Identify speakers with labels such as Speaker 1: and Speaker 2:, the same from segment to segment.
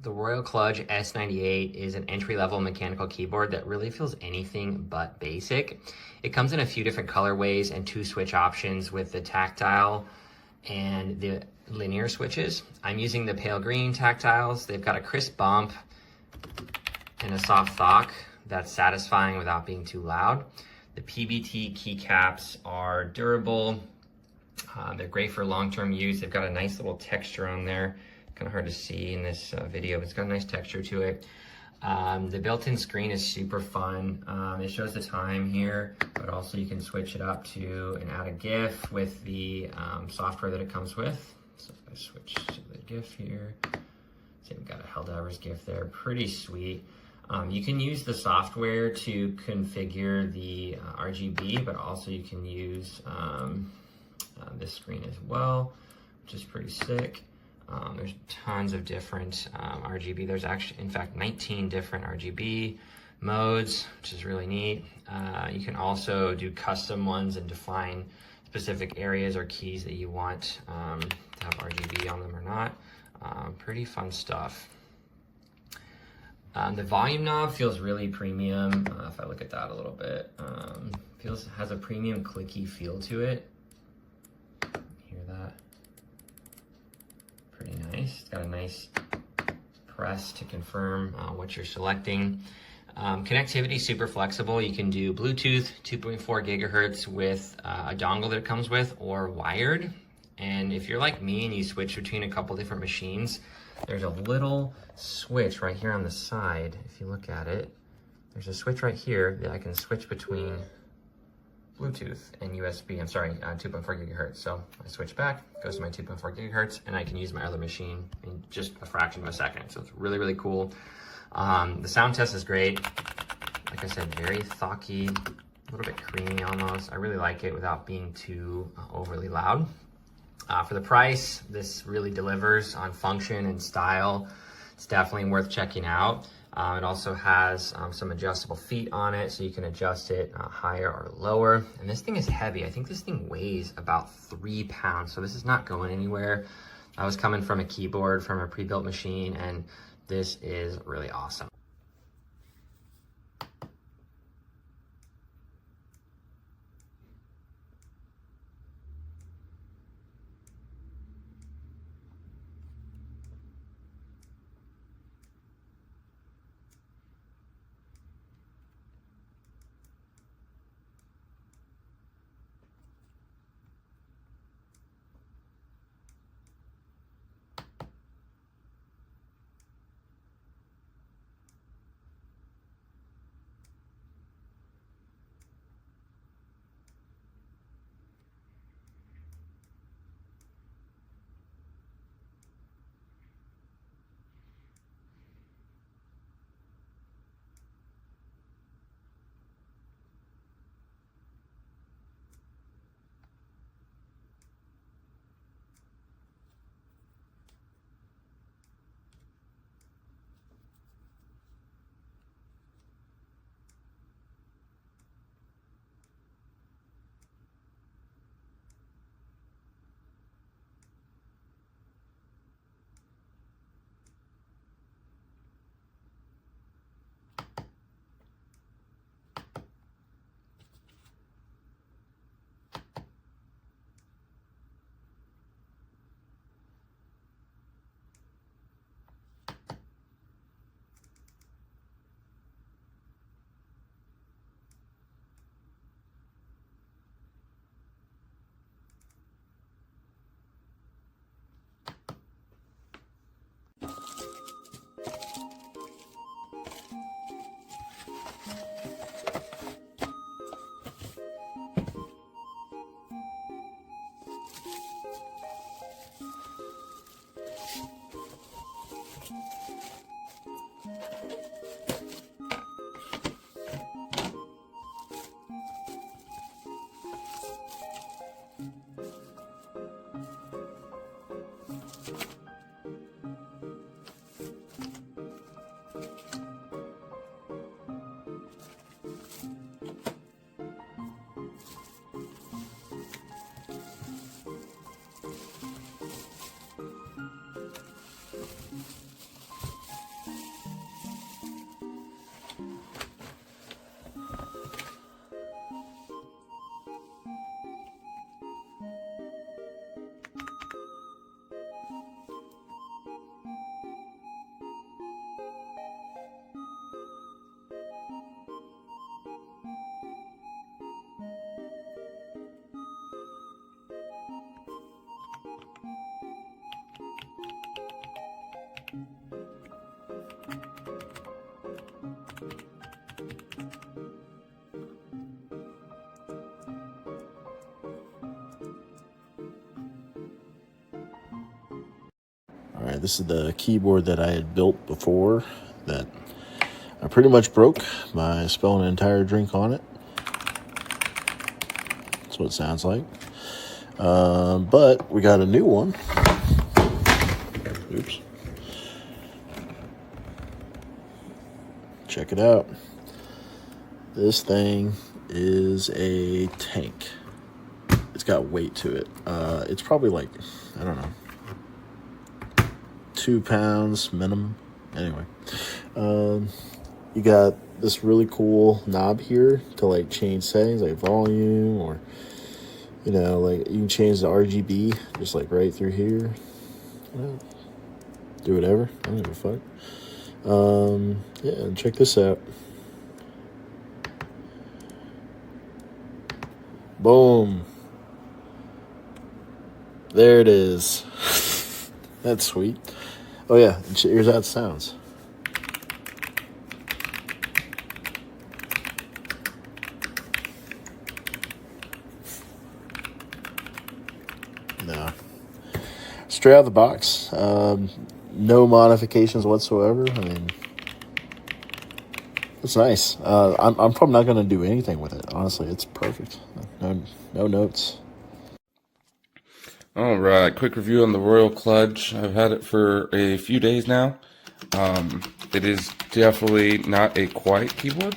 Speaker 1: The Royal KLUDGE S98 is an entry-level mechanical keyboard that really feels anything but basic. It comes in a few different colorways and 2 switch options with the tactile and the linear switches. I'm using the pale green tactiles. They've got a crisp bump and a soft thock that's satisfying without being too loud. The PBT keycaps are durable. They're great for long-term use. They've got a nice little texture on there. Kind of hard to see in this video, but it's got a nice texture to it. The built-in screen is super fun. It shows the time here, but also you can switch it up to and add a GIF with the software that it comes with. So if I switch to the GIF here, see we've got a Helldivers GIF there, pretty sweet. You can use the software to configure the RGB, but also you can use this screen as well, which is pretty sick. There's tons of different RGB. There's actually, in fact, 19 different RGB modes, which is really neat. You can also do custom ones and define specific areas or keys that you want to have RGB on them or not. Pretty fun stuff. The volume knob feels really premium. If I look at that a little bit, has a premium clicky feel to it. Hear that? Pretty nice. It's got a nice press to confirm what you're selecting. Connectivity super flexible. You can do Bluetooth 2.4 gigahertz with a dongle that it comes with, or wired. And if you're like me and you switch between a couple different machines, there's a little switch right here on the side. If you look at it, there's a switch right here that I can switch between Bluetooth and USB, 2.4 gigahertz. So I switch back, goes to my 2.4 gigahertz, and I can use my other machine in just a fraction of a second. So it's really, really cool. The sound test is great. Like I said, very thocky, a little bit creamy almost. I really like it without being too overly loud. For the price, this really delivers on function and style. It's definitely worth checking out. It also has some adjustable feet on it, so you can adjust it higher or lower. And this thing is heavy. I think this thing weighs about 3 pounds, so this is not going anywhere. I was coming from a keyboard from a pre-built machine, and this is really awesome.
Speaker 2: Alright, this is the keyboard that I had built before that I pretty much broke by spilling an entire drink on it. That's what it sounds like. But we got a new one. Oops. Check it out. This thing is a tank. It's got weight to it. It's probably like, I don't know, 2 pounds minimum. Anyway, you got this really cool knob here to like change settings, like volume, or like you can change the RGB just like right through here. Do whatever. I don't give a fuck. Yeah, and check this out. Boom. There it is. That's sweet. Oh yeah, here's how it sounds. No. Straight out of the box. No modifications whatsoever. I mean, it's nice. I'm probably not going to do anything with it. Honestly, it's perfect. No notes.
Speaker 3: All right, quick review on the Royal Kludge. I've had it for a few days now. It is definitely not a quiet keyboard.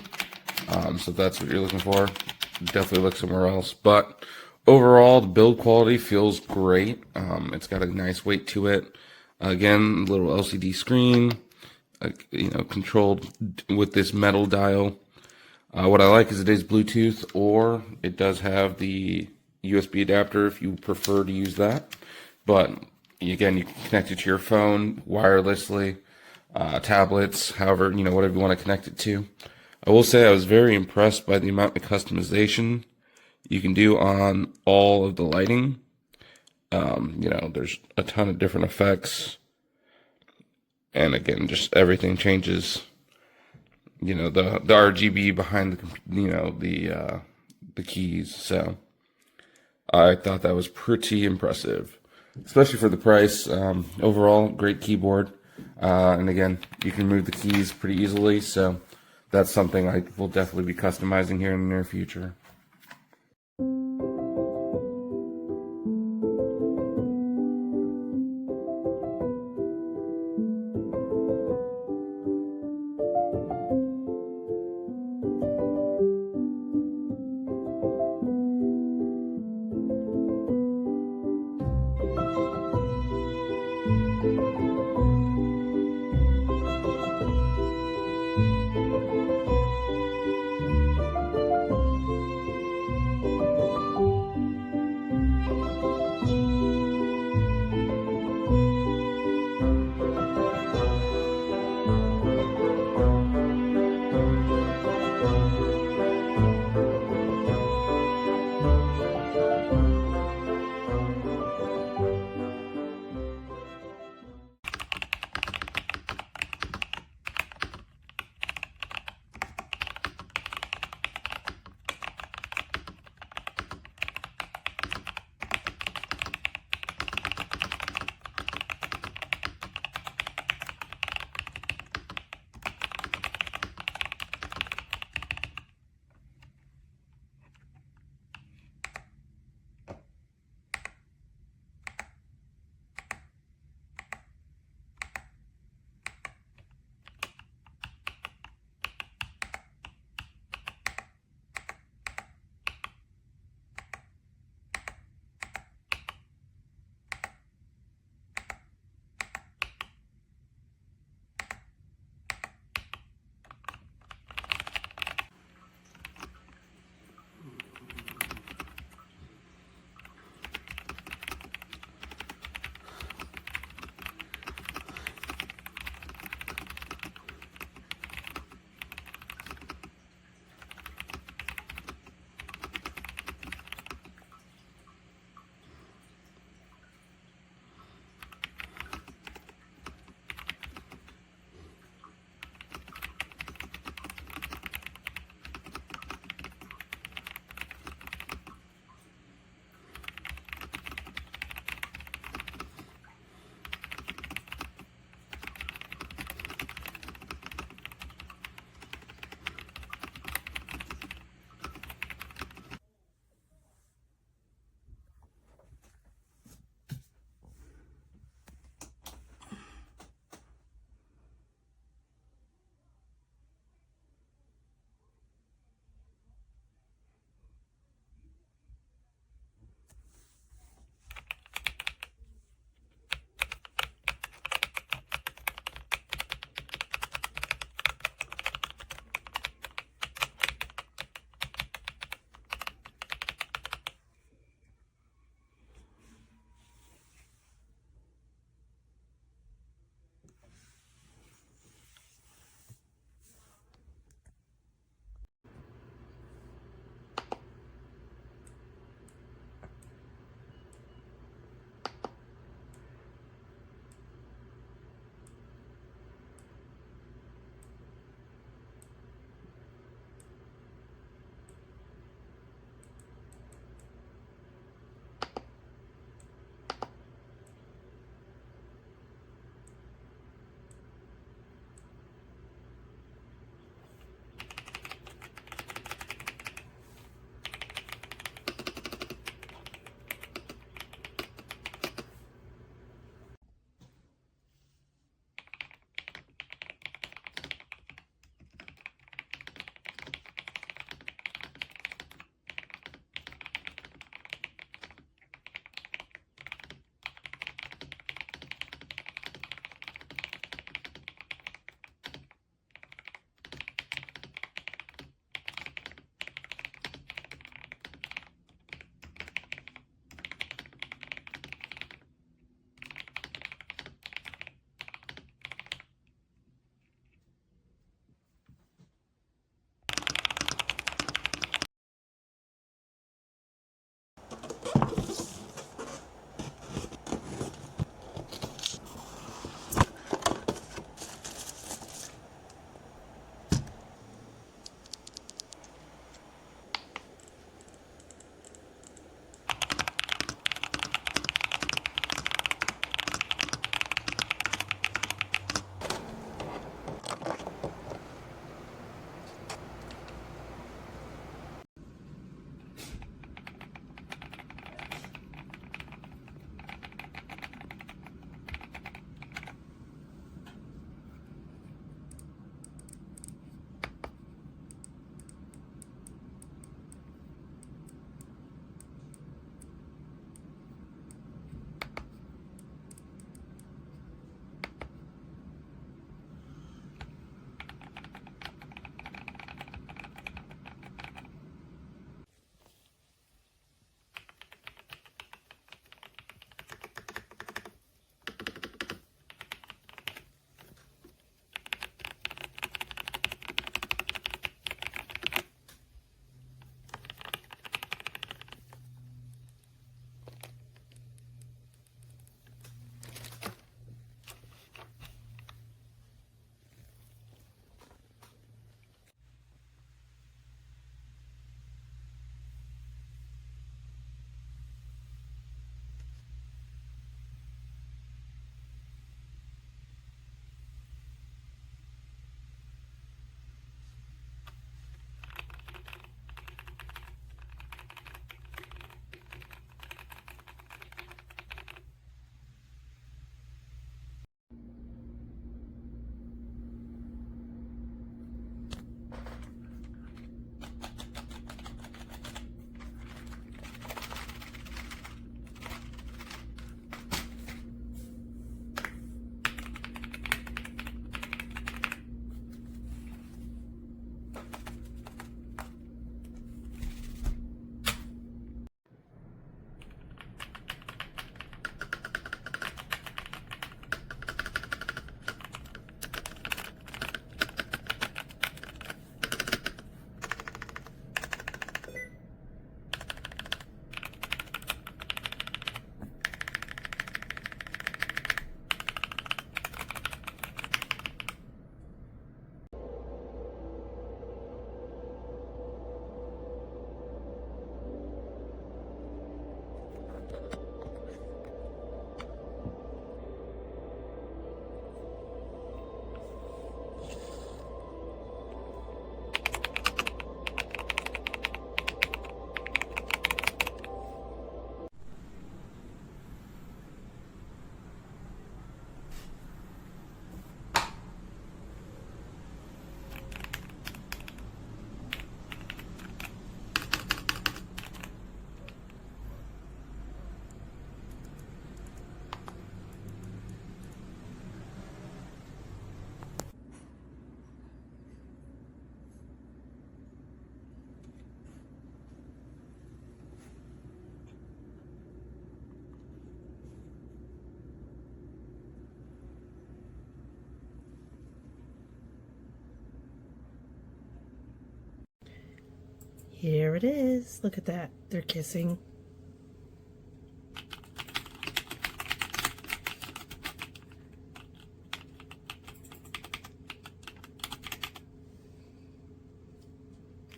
Speaker 3: So if that's what you're looking for, definitely look somewhere else. But overall, the build quality feels great. It's got a nice weight to it. Again, little LCD screen, controlled with this metal dial. What I like is it is Bluetooth, or it does have the USB adapter if you prefer to use that. But again, you can connect it to your phone wirelessly, tablets, however, whatever you want to connect it to. I will say I was very impressed by the amount of customization you can do on all of the lighting. There's a ton of different effects. And again, just everything changes. The RGB behind the keys. So I thought that was pretty impressive, especially for the price. Overall, great keyboard. And again, you can move the keys pretty easily. So that's something I will definitely be customizing here in the near future.
Speaker 4: Here it is. Look at that. They're kissing.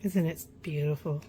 Speaker 4: Isn't it beautiful?